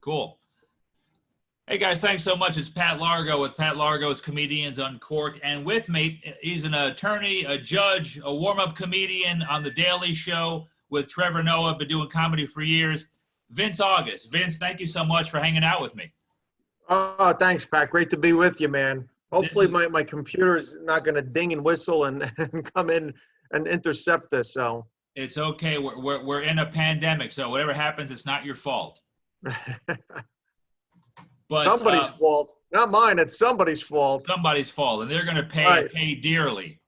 Cool. Hey guys, thanks so much. It's Pat Largo with Pat Largo's Comedians Uncorked. And with me, he's an attorney, a judge, a warm-up comedian on The Daily Show with Trevor Noah, been doing comedy for years. Vince August. Vince, thank you so much for hanging out with me. Oh, thanks, Pat. Great to be with you, man. Hopefully my computer is not going to ding and whistle and come in and intercept this. So it's okay. We're in a pandemic, so whatever happens, it's not your fault. But, somebody's fault, not mine. It's somebody's fault. Somebody's fault, and they're going to pay dearly.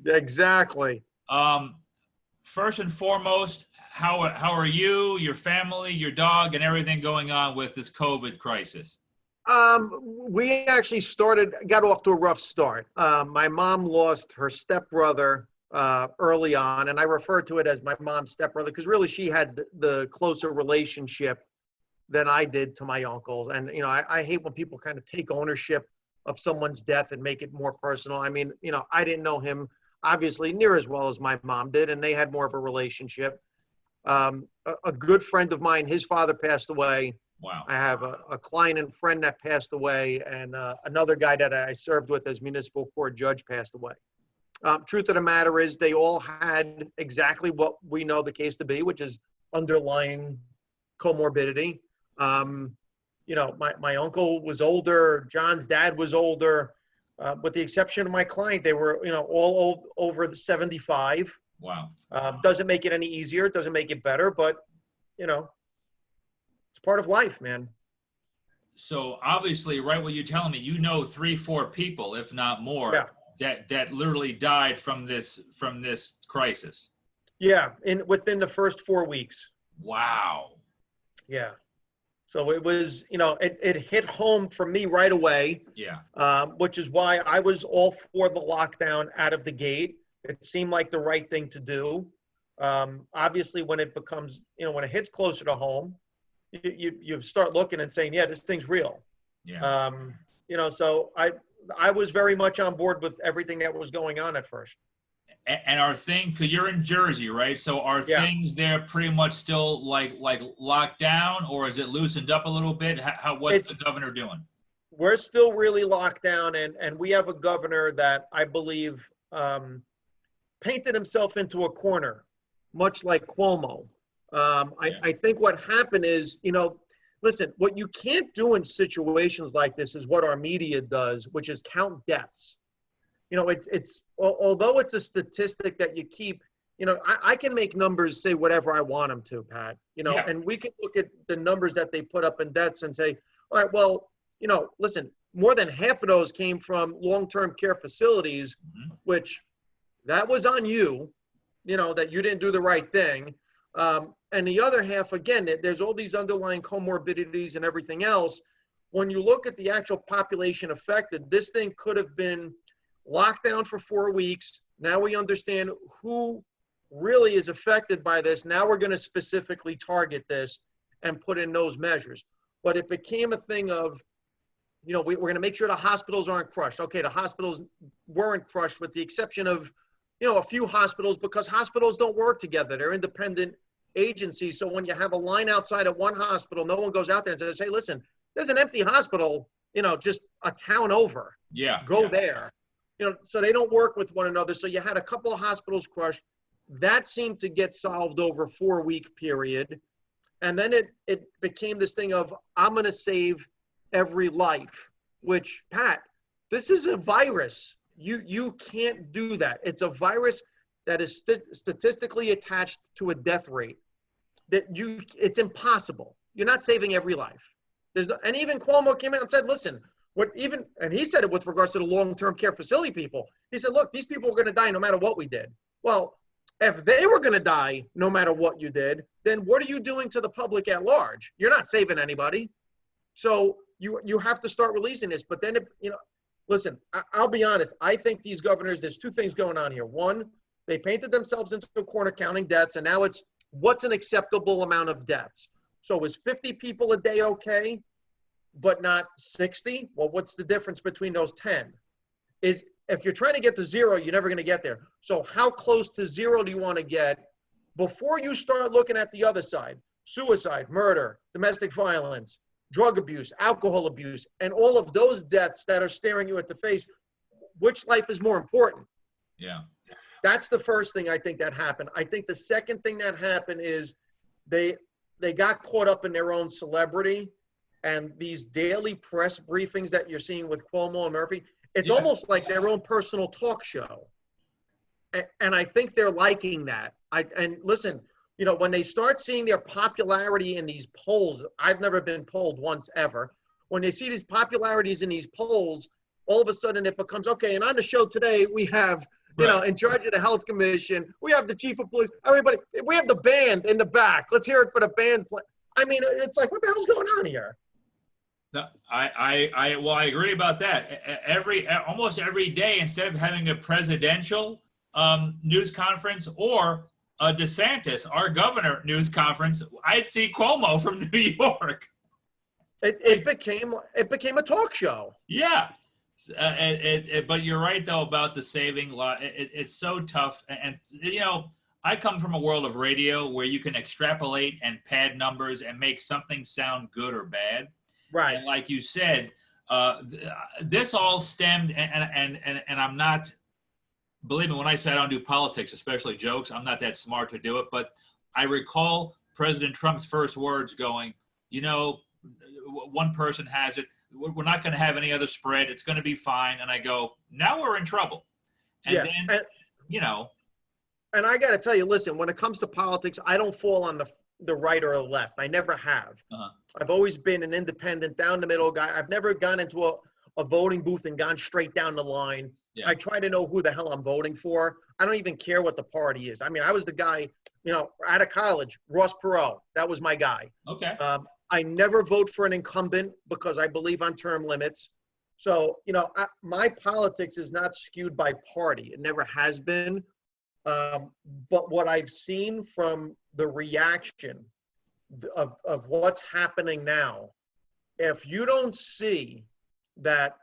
Exactly. First and foremost, how are you, your family, your dog, and everything going on with this COVID crisis? We actually got off to a rough start. My mom lost her stepbrother early on, and I refer to it as my mom's stepbrother because really she had the closer relationship than I did to my uncles. And, I hate when people kind of take ownership of someone's death and make it more personal. I mean, I didn't know him obviously near as well as my mom did, and they had more of a relationship. A good friend of mine, his father passed away. Wow. I have a client and friend that passed away, and another guy that I served with as municipal court judge passed away. Truth of the matter is they all had exactly what we know the case to be, which is underlying comorbidity. My uncle was older, John's dad was older, with the exception of my client, they were, all over the 75. Wow. Doesn't make it any easier. It doesn't make it better, but, it's part of life, man. So obviously, right, what you're telling me, 3-4 people, if not more, that literally died from this crisis. Yeah, within the first 4 weeks. Wow. Yeah. So it was, it hit home for me right away. Yeah. Which is why I was all for the lockdown out of the gate. It seemed like the right thing to do. Obviously, when it becomes, when it hits closer to home, you start looking and saying, yeah, this thing's real. Yeah. So I was very much on board with everything that was going on at first. And are things, because you're in Jersey, right? So are things there pretty much still like locked down, or is it loosened up a little bit? What's the governor doing? We're still really locked down, and we have a governor that I believe painted himself into a corner, much like Cuomo. I think what happened is, listen, what you can't do in situations like this is what our media does, which is count deaths. It's although it's a statistic that you keep, I can make numbers say whatever I want them to, Pat, and we can look at the numbers that they put up in deaths and say, all right, well, listen, more than half of those came from long-term care facilities, which that was on you, that you didn't do the right thing. And the other half, again, there's all these underlying comorbidities and everything else. When you look at the actual population affected, this thing could have been locked down for 4 weeks. Now we understand who really is affected by this. Now we're going to specifically target this and put in those measures. But it became a thing of, we're going to make sure the hospitals aren't crushed. Okay, the hospitals weren't crushed with the exception of, a few hospitals, because hospitals don't work together. They're independent agencies. So when you have a line outside at one hospital, no one goes out there and says, hey, listen, there's an empty hospital, just a town over. Yeah. Go there. So they don't work with one another. So you had a couple of hospitals crushed. That seemed to get solved over a 4-week period. And then it became this thing of, I'm going to save every life, which, Pat, this is a virus. You can't do that. It's a virus that is statistically attached to a death rate. It's impossible. You're not saving every life. And even Cuomo came out and said, listen, and he said it with regards to the long-term care facility people. He said, look, these people are going to die no matter what we did. Well, if they were going to die no matter what you did, then what are you doing to the public at large? You're not saving anybody. So you have to start releasing this. But then, listen, I'll be honest. I think these governors, there's two things going on here. One, they painted themselves into a corner counting deaths, and now it's what's an acceptable amount of deaths. So is 50 people a day okay, but not 60? Well, what's the difference between those 10? Is if you're trying to get to zero, you're never going to get there. So how close to zero do you want to get before you start looking at the other side? Suicide, murder, domestic violence, drug abuse, alcohol abuse, and all of those deaths that are staring you at the face, which life is more important? Yeah. That's the first thing I think that happened. I think the second thing that happened is they got caught up in their own celebrity, and these daily press briefings that you're seeing with Cuomo and Murphy, it's almost like their own personal talk show. And I think they're liking that. And listen, you know, when they start seeing their popularity in these polls, I've never been polled once ever. When they see these popularities in these polls, all of a sudden it becomes, okay, and on the show today, we have, you know, in charge of the health commission, we have the chief of police, everybody, we have the band in the back. Let's hear it for the band. I mean, it's like, what the hell's going on here? No, well, I agree about that. Almost every day, instead of having a presidential news conference or a DeSantis, our governor, news conference, I'd see Cuomo from New York. It became a talk show. Yeah. But you're right, though, about the saving law. It's so tough. And, you know, I come from a world of radio where you can extrapolate and pad numbers and make something sound good or bad. Right. And like you said, this all stemmed, and I'm not, believe me, when I say I don't do politics, especially jokes, I'm not that smart to do it. But I recall President Trump's first words going, you know, one person has it. We're not going to have any other spread. It's going to be fine. And I go, now we're in trouble. And then, you know. And I got to tell you, listen, when it comes to politics, I don't fall on the right or the left. I never have. I've always been an independent, down the middle guy. I've never gone into a voting booth and gone straight down the line. I try to know who the hell I'm voting for. I don't even care what the party is. I mean, I was the guy, you know, out of college, Ross Perot. That was my guy. Okay. I never vote for an incumbent because I believe on term limits. So, you know, my politics is not skewed by party. It never has been. But what I've seen from the reaction of what's happening now, if you don't see that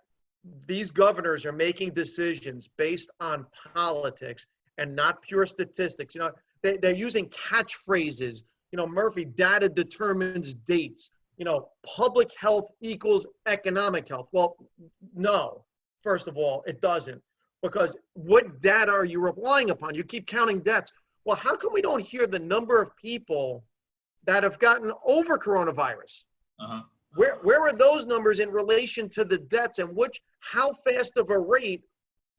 these governors are making decisions based on politics and not pure statistics, you know, they're using catchphrases. You know, Murphy, data determines dates. You know, public health equals economic health. Well, no, first of all, it doesn't. Because what data are you relying upon? You keep counting deaths. Well, how come we don't hear the number of people that have gotten over coronavirus? Where are those numbers in relation to the deaths, and how fast of a rate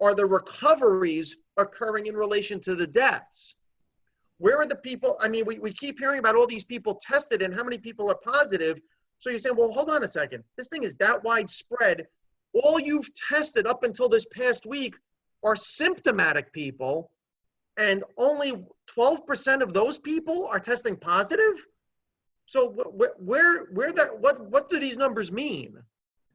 are the recoveries occurring in relation to the deaths? Where are the people? I mean, we keep hearing about all these people tested and how many people are positive. So you're saying, well, hold on a second. This thing is that widespread. All you've tested up until this past week are symptomatic people, and only 12% of those people are testing positive. So what do these numbers mean?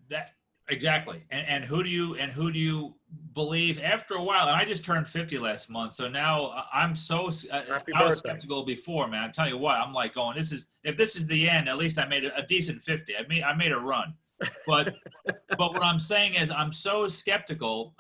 That exactly. And who do you believe after a while? And I just turned 50 last month, so now I'm so I was skeptical before, man. I tell you what, I'm like going, if this is the end, at least I made a decent 50. I made a run. But what I'm saying is I'm so skeptical.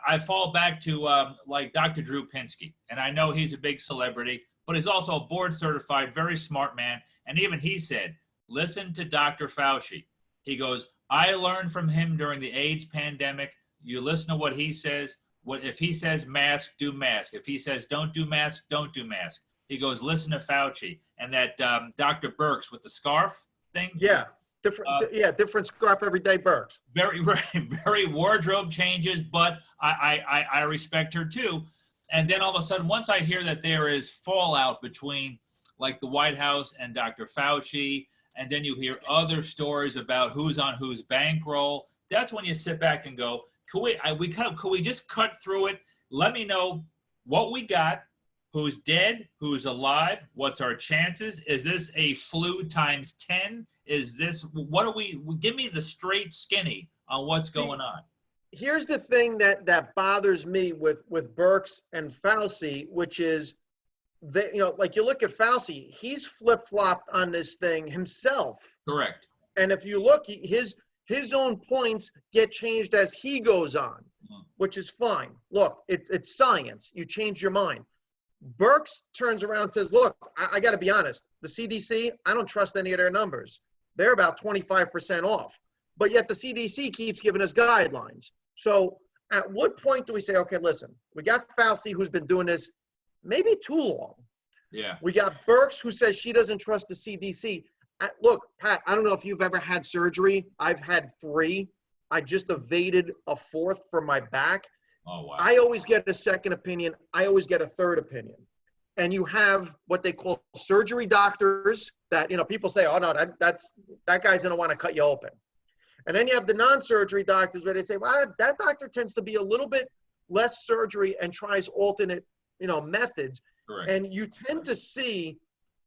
I fall back to like Dr. Drew Pinsky, and I know he's a big celebrity, but he's also a board certified, very smart man. And even he said, listen to Dr. Fauci. He goes, I learned from him during the AIDS pandemic. You listen to what he says. If he says mask, do mask. If he says don't do mask, don't do mask. He goes, listen to Fauci. And that Dr. Birx with the scarf thing. Yeah. Different scarf every day, Birx. Very wardrobe changes, but I respect her too. And then all of a sudden, once I hear that there is fallout between like the White House and Dr. Fauci, and then you hear other stories about who's on whose bankroll, that's when you sit back and go, could we just cut through it? Let me know what we got, who's dead, who's alive, what's our chances? Is this a flu times 10? Is this, give me the straight skinny on what's going on. Here's the thing that bothers me with Birx and Fauci, which is that, you know, like you look at Fauci, he's flip-flopped on this thing himself. Correct. And if you look, his own points get changed as he goes on, which is fine. Look, it's science. You change your mind. Birx turns around and says, look, I got to be honest. The CDC, I don't trust any of their numbers. they're about 25% off. But yet the CDC keeps giving us guidelines. So at what point do we say, okay, listen, we got Fauci who's been doing this maybe too long. Yeah. We got Birx who says she doesn't trust the CDC. Look, Pat, I don't know if you've ever had surgery. I've had 3. I just evaded a 4th for my back. Oh, wow. I always get a second opinion. I always get a third opinion. And you have what they call surgery doctors that, people say, oh, no, that guy's going to want to cut you open. And then you have the non-surgery doctors where they say, well, that doctor tends to be a little bit less surgery and tries alternate, methods. Correct. And you tend to see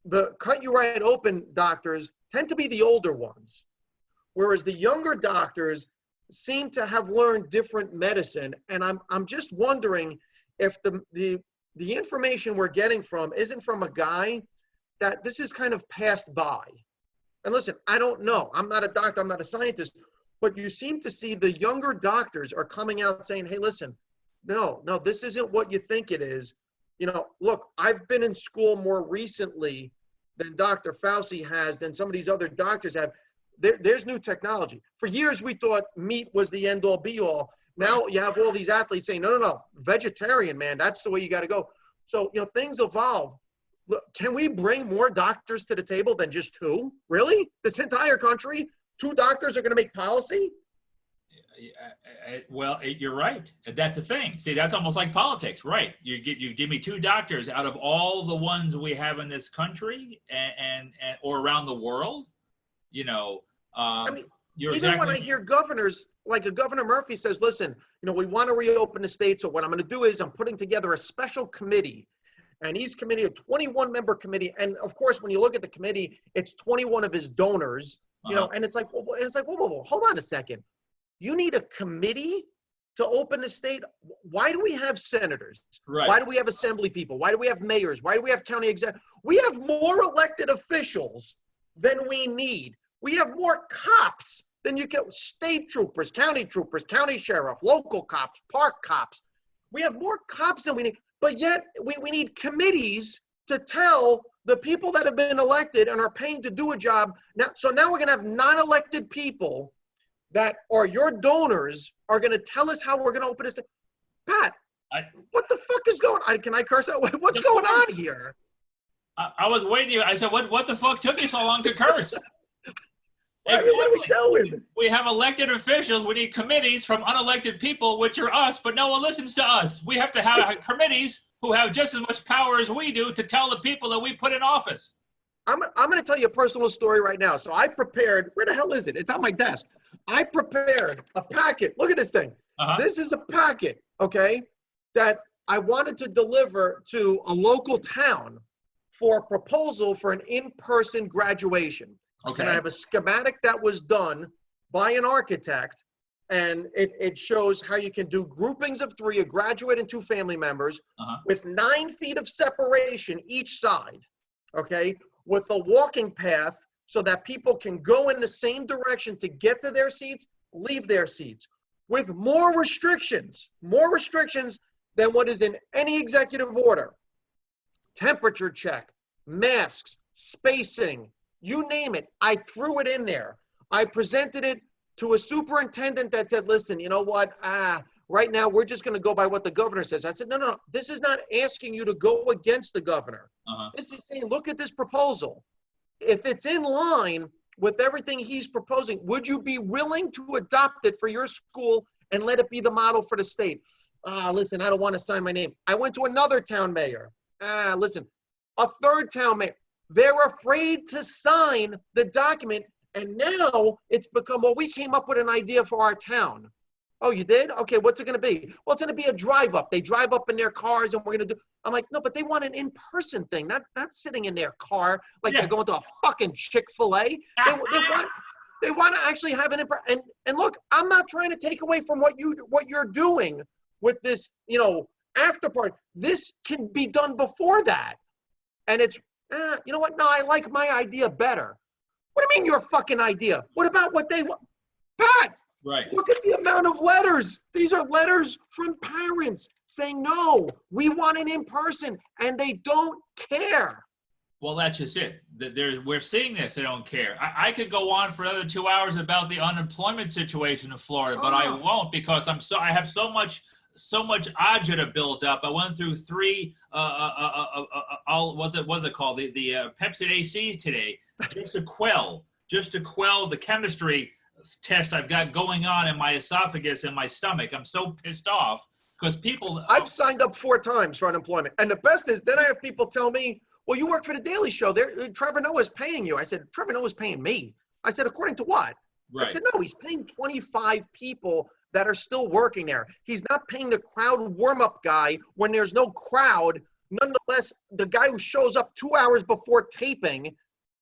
the cut you right open doctors tend to be the older ones, whereas the younger doctors seem to have learned different medicine. And I'm just wondering if the information we're getting from isn't from a guy that this is kind of passed by. And listen, I don't know. I'm not a doctor. I'm not a scientist. But you seem to see the younger doctors are coming out saying, hey, listen, no, this isn't what you think it is. Look, I've been in school more recently than Dr. Fauci has, than some of these other doctors have. There's new technology. For years, we thought meat was the end-all, be-all. Now you have all these athletes saying, no, vegetarian, man, that's the way you got to go. So, things evolve. Look, can we bring more doctors to the table than just 2? Really? This entire country, 2 doctors are going to make policy? Well, you're right. That's the thing. See, that's almost like politics, right? You give me 2 doctors out of all the ones we have in this country and or around the world. I mean, you're even when I hear governors, like a Governor Murphy says, listen, we want to reopen the state. So what I'm going to do is I'm putting together a special committee. And he's committee, a 21-member committee. And of course, when you look at the committee, it's 21 of his donors, and it's like, whoa, hold on a second. You need a committee to open the state? Why do we have senators? Right. Why do we have assembly people? Why do we have mayors? Why do we have county exec? We have more elected officials than we need. We have more cops than you get. State troopers, county sheriff, local cops, park cops. We have more cops than we need. But yet we need committees to tell the people that have been elected and are paying to do a job. So now we're going to have non-elected people that are your donors are going to tell us how we're going to open this thing. Pat, what the fuck is going on? Can I curse out? What's going on here? I was waiting. I said, what the fuck took you so long to curse? Exactly. What are we doing? We have elected officials. We need committees from unelected people, which are us, but no one listens to us. We have to have committees who have just as much power as we do to tell the people that we put in office. I'm going to tell you a personal story right now. So I prepared, where the hell is it? It's on my desk. I prepared a packet. Look at this thing. This is a packet, okay, that I wanted to deliver to a local town for a proposal for an in-person graduation. Okay. And I have a schematic that was done by an architect, and it shows how you can do groupings of 3, a graduate and 2 family members, with 9 feet of separation each side, okay, with a walking path so that people can go in the same direction to get to their seats, leave their seats, with more restrictions than what is in any executive order. Temperature check, masks, spacing, you name it. I threw it in there. I presented it to a superintendent that said, listen, you know what? Right now we're just going to go by what the governor says. I said, no. This is not asking you to go against the governor. This is saying, look at this proposal. If it's in line with everything he's proposing, would you be willing to adopt it for your school and let it be the model for the state? Listen, I don't want to sign my name. I went to another town mayor. Listen, a third town mayor. They're afraid to sign the document, and now it's become, well, we came up with an idea for our town. Oh, you did? Okay, what's it going to be? Well, it's going to be a drive-up. They drive up in their cars, and we're going to do. I'm like, no, but they want an in-person thing, not sitting in their car like they're going to a fucking Chick-fil-A. They want to actually have an in-person. And look, I'm not trying to take away from what you're doing with this, after part. This can be done before that, and it's. You know what? No, I like my idea better. What do you mean your fucking idea? What about what they want? Pat, right. Look at the amount of letters. These are letters from parents saying, no, we want an in-person, and they don't care. Well, that's just it. We're seeing this. They don't care. I could go on for another 2 hours about the unemployment situation in Florida, but I won't because I have so much agita built up. I went through three what's it called, the Pepsid ACs today, just to quell the chemistry test I've got going on in my esophagus and my stomach. I'm so pissed off because people. I've signed up 4 times for unemployment, and the best is then I have people tell me, well, you work for the Daily Show. Trevor Noah's paying you. I said, Trevor Noah's paying me. I said, according to what? Right. I said, no, he's paying 25 people that are still working there. He's not paying the crowd warm-up guy when there's no crowd. Nonetheless, the guy who shows up 2 hours before taping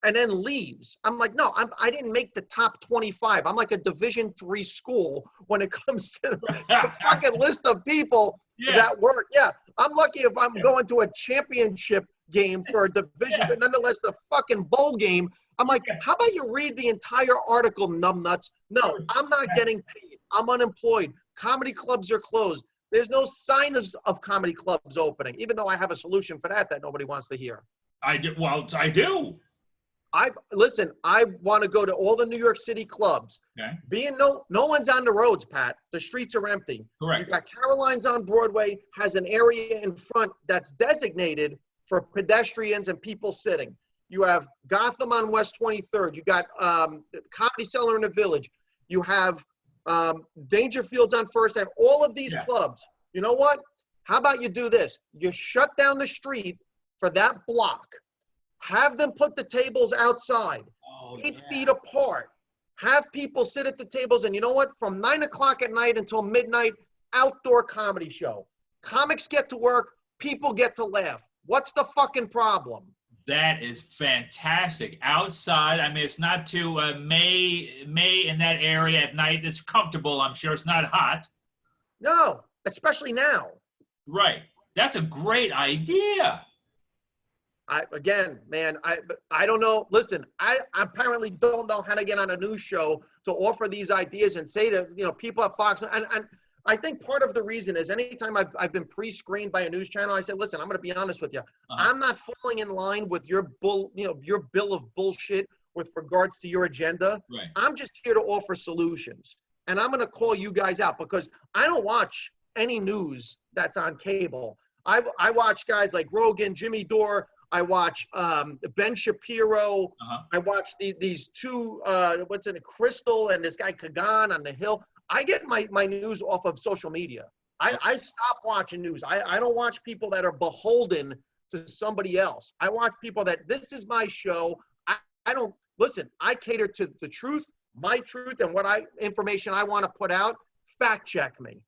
and then leaves. I'm like, no, I didn't make the top 25. I'm like a Division III school when it comes to the fucking list of people that work. Yeah, I'm lucky if I'm going to a championship game for a division, but nonetheless, the fucking bowl game. I'm like, how about you read the entire article, numbnuts? No, I'm not getting paid. I'm unemployed. Comedy clubs are closed. There's no sign of comedy clubs opening, even though I have a solution for that nobody wants to hear. I do. Well, I do. Listen, I want to go to all the New York City clubs. Okay. No one's on the roads, Pat. The streets are empty. Correct. You've got Caroline's on Broadway, has an area in front that's designated for pedestrians and people sitting. You have Gotham on West 23rd. You got Comedy Cellar in the Village. You have Dangerfield's on First Ave. All of these clubs. You know what? How about you do this? You shut down the street for that block. Have them put the tables outside, 8 feet apart. Have people sit at the tables, and you know what? From 9 o'clock at night until midnight, outdoor comedy show. Comics get to work. People get to laugh. What's the fucking problem? That is fantastic. Outside, I mean, it's not too May in that area at night. It's comfortable. I'm sure it's not hot. No, especially now. Right. That's a great idea. I don't know. Listen, I apparently don't know how to get on a news show to offer these ideas and say to people at Fox. And I think part of the reason is anytime I've been pre-screened by a news channel, I say, listen, I'm going to be honest with you. I'm not falling in line with your bill of bullshit with regards to your agenda. Right. I'm just here to offer solutions, and I'm going to call you guys out because I don't watch any news that's on cable. I watch guys like Rogan, Jimmy Dore. I watch Ben Shapiro. I watch these two, Crystal and this guy Kagan on the Hill. I get my news off of social media. I stop watching news. I don't watch people that are beholden to somebody else. I watch people that this is my show. I don't, listen, I cater to the truth, my truth, and what information I want to put out. Fact check me.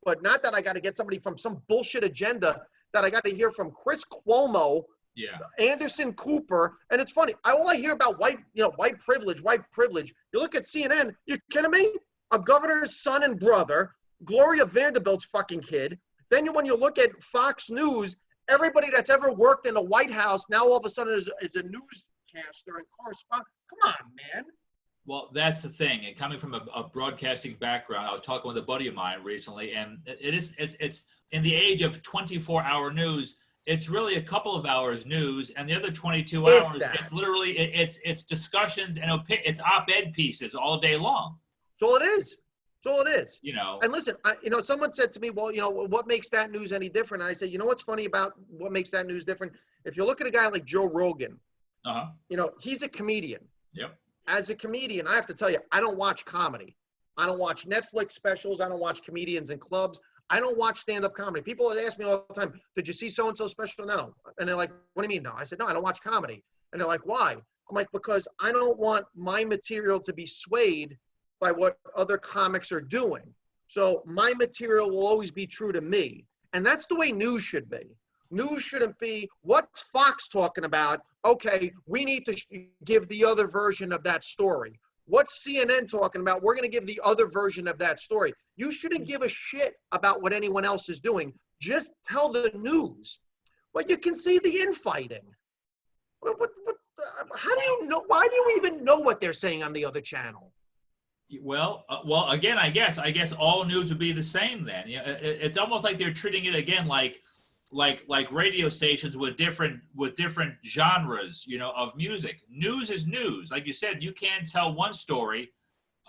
But not that I got to get somebody from some bullshit agenda that I got to hear from Chris Cuomo, Anderson Cooper. And it's funny. All I hear about white privilege. You look at CNN, you kidding me? A governor's son and brother, Gloria Vanderbilt's fucking kid. Then when you look at Fox News, everybody that's ever worked in the White House now all of a sudden is a newscaster and correspondent. Come on, man. Well, that's the thing. And coming from a broadcasting background, I was talking with a buddy of mine recently, and it's in the age of 24-hour news. It's really a couple of hours news, and the other 22 hours, it's literally it's discussions and it's op-ed pieces all day long. That's all it is. That's all it is. And listen, someone said to me, well, what makes that news any different? And I said, what's funny about what makes that news different? If you look at a guy like Joe Rogan, he's a comedian. Yep. As a comedian, I have to tell you, I don't watch comedy. I don't watch Netflix specials. I don't watch comedians in clubs. I don't watch stand-up comedy. People ask me all the time, did you see so-and-so special? No. And they're like, what do you mean no? I said, no, I don't watch comedy. And they're like, why? I'm like, because I don't want my material to be swayed by what other comics are doing. So my material will always be true to me. And that's the way news should be. News shouldn't be, what's Fox talking about? Okay, we need to give the other version of that story. What's CNN talking about? We're going to give the other version of that story. You shouldn't give a shit about what anyone else is doing. Just tell the news. But you can see the infighting. How do you know? Why do you even know what they're saying on the other channel? Well, again, I guess all news would be the same then. It's almost like they're treating it again like like radio stations with different genres, you know, of music. News is news. Like you said, you can't tell one story,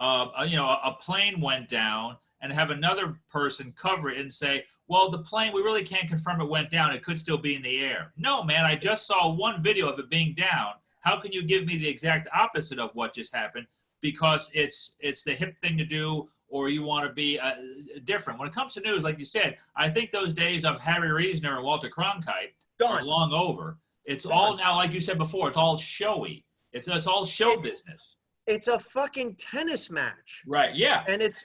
you know, a plane went down and have another person cover it and say, well, the plane, we really can't confirm it went down. It could still be in the air. No, man, I just saw one video of it being down. How can you give me the exact opposite of what just happened? Because it's the hip thing to do, or you want to be different. When it comes to news, like you said, I think those days of Harry Reasoner and Walter Cronkite are long over. It's all now, like you said before, it's all showy. It's all show business. It's a fucking tennis match. Right, yeah. And it's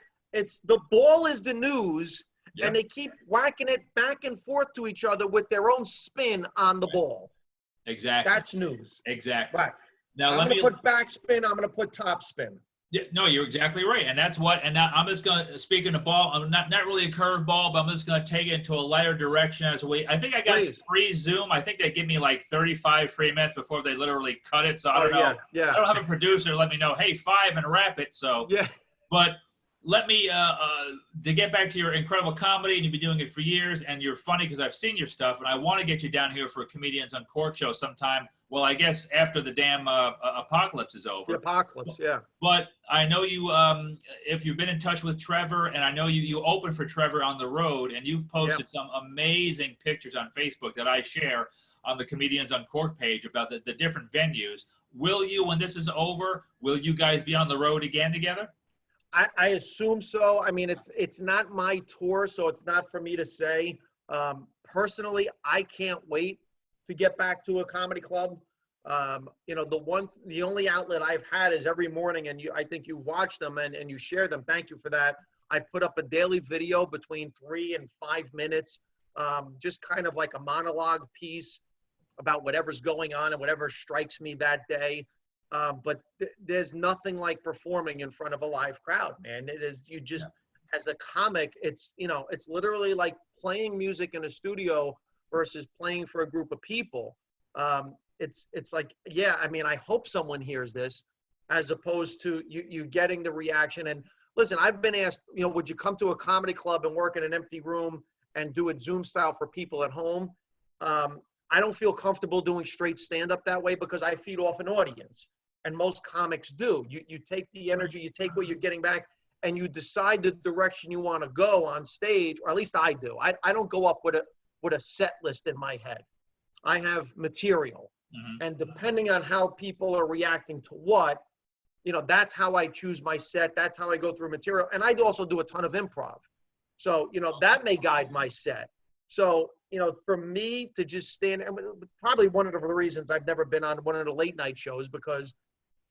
the ball is the news, and they keep whacking it back and forth to each other with their own spin on the ball. Exactly. That's news. Exactly. Right. Now I'm going to put backspin. I'm going to put topspin. Yeah, no, you're exactly right. And that's what, and now I'm just going to, speaking of ball, I'm not really a curveball, but I'm just going to take it into a lighter direction as we, I think I got free Zoom. I think they give me like 35 free minutes before they literally cut it. So I don't know. Yeah. I don't have a producer let me know, hey, 5 and wrap it. So, but let me, to get back to your incredible comedy, and you've been doing it for years, and you're funny because I've seen your stuff, and I want to get you down here for a Comedians Uncorked show sometime. Well, I guess after the damn apocalypse is over. The apocalypse, yeah. But I know you, if you've been in touch with Trevor, and I know you opened for Trevor on the road, and you've posted some amazing pictures on Facebook that I share on the Comedians Uncorked page about the different venues. Will you, when this is over, will you guys be on the road again together? I assume so. I mean, it's not my tour, so it's not for me to say. Personally, I can't wait to get back to a comedy club. You know, the only outlet I've had is every morning, and I think you watch them and you share them. Thank you for that. I put up a daily video between 3 and 5 minutes, just kind of like a monologue piece about whatever's going on and whatever strikes me that day. But there's nothing like performing in front of a live crowd, man. It is, you just, as a comic, it's, you know, it's literally like playing music in a studio versus playing for a group of people. It's like, yeah, I mean, I hope someone hears this as opposed to you getting the reaction. And listen, I've been asked, you know, would you come to a comedy club and work in an empty room and do it Zoom style for people at home? I don't feel comfortable doing straight stand-up that way because I feed off an audience. And most comics do. You take the energy, you take what you're getting back, and you decide the direction you want to go on stage, or at least I do. I don't go up with a set list in my head. I have material. And depending on how people are reacting to what, you know, that's how I choose my set. That's how I go through material. And I also do a ton of improv. So, you know, that may guide my set. So, you know, for me to just stand, and probably one of the reasons I've never been on one of the late night shows, because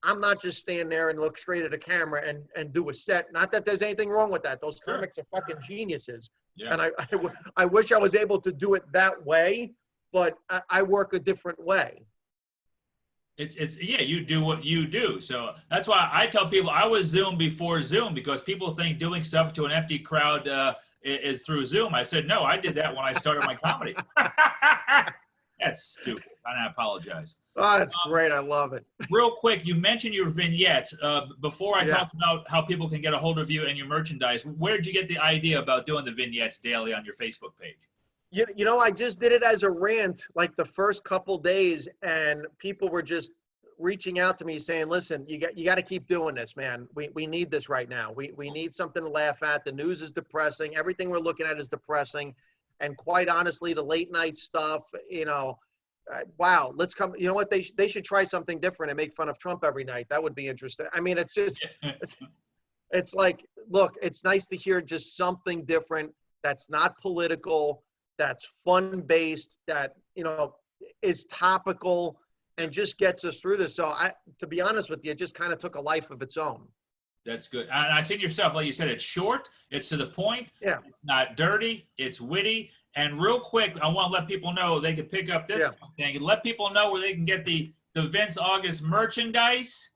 I'm not just stand there and look straight at a camera and do a set. Not that there's anything wrong with that. Those comics are fucking geniuses. Yeah. And I wish I was able to do it that way, but I work a different way. Yeah, you do what you do. So that's why I tell people I was Zoom before Zoom, because people think doing stuff to an empty crowd is through Zoom. I said, no, I did that when I started my comedy. That's stupid. And I apologize. Oh, that's great. I love it. Real quick, you mentioned your vignettes. Before I talk about how people can get a hold of you and your merchandise, where did you get the idea about doing the vignettes daily on your Facebook page? You know, I just did it as a rant like the first couple days, and people were just reaching out to me saying, listen, you got to keep doing this, man. We need this right now. We need something to laugh at. The news is depressing. Everything we're looking at is depressing. And quite honestly, the late night stuff, you know, wow, let's come. You know what? They should try something different and make fun of Trump every night. That would be interesting. I mean, it's just, it's like, look, it's nice to hear just something different that's not political, that's fun-based, that, you know, is topical and just gets us through this. So to be honest with you, it just kind of took a life of its own. That's good. And I seen yourself, like you said, it's short, it's to the point, it's not dirty, it's witty. And real quick, I want to let people know they can pick up this thing and let people know where they can get the Vince August merchandise,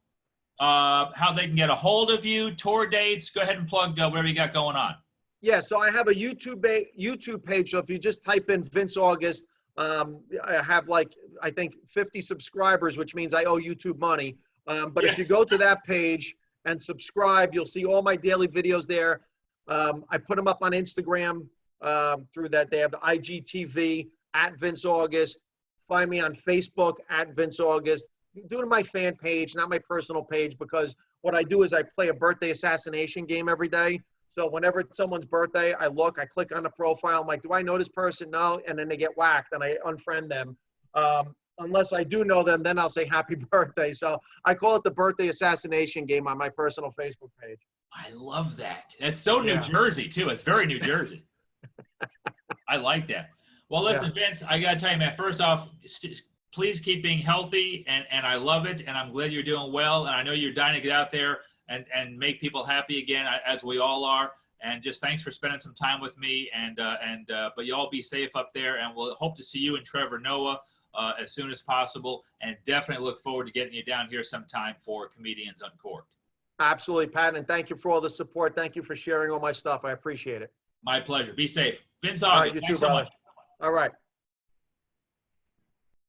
how they can get a hold of you, tour dates. Go ahead and plug whatever you got going on. Yeah, so I have a YouTube page. So if you just type in Vince August, I have like, I think 50 subscribers, which means I owe YouTube money. But if you go to that page and subscribe, you'll see all my daily videos there. I put them up on Instagram through that. They have the IGTV. at Vince August. Find me on Facebook at Vince August. Do it on my fan page, not my personal page, because what I do is I play a birthday assassination game every day. So whenever it's someone's birthday, I look, I click on the profile. I'm like, do I know this person? No. And then they get whacked and I unfriend them. Unless I do know them, then I'll say happy birthday. So I call it the birthday assassination game on my personal Facebook page. I love that. That's so New Yeah. Jersey, too. It's very New Jersey. I like that. Well, listen, Vince, I got to tell you, man, first off, please keep being healthy, and I love it, and I'm glad you're doing well, and I know you're dying to get out there and make people happy again, as we all are. And just thanks for spending some time with me, but you all be safe up there, and we'll hope to see you and Trevor Noah as soon as possible, and definitely look forward to getting you down here sometime for Comedians Uncorked. Absolutely, Pat, and thank you for all the support. Thank you for sharing all my stuff. I appreciate it. My pleasure. Be safe. Vince All right, August, you thanks too, so brother. much. All right.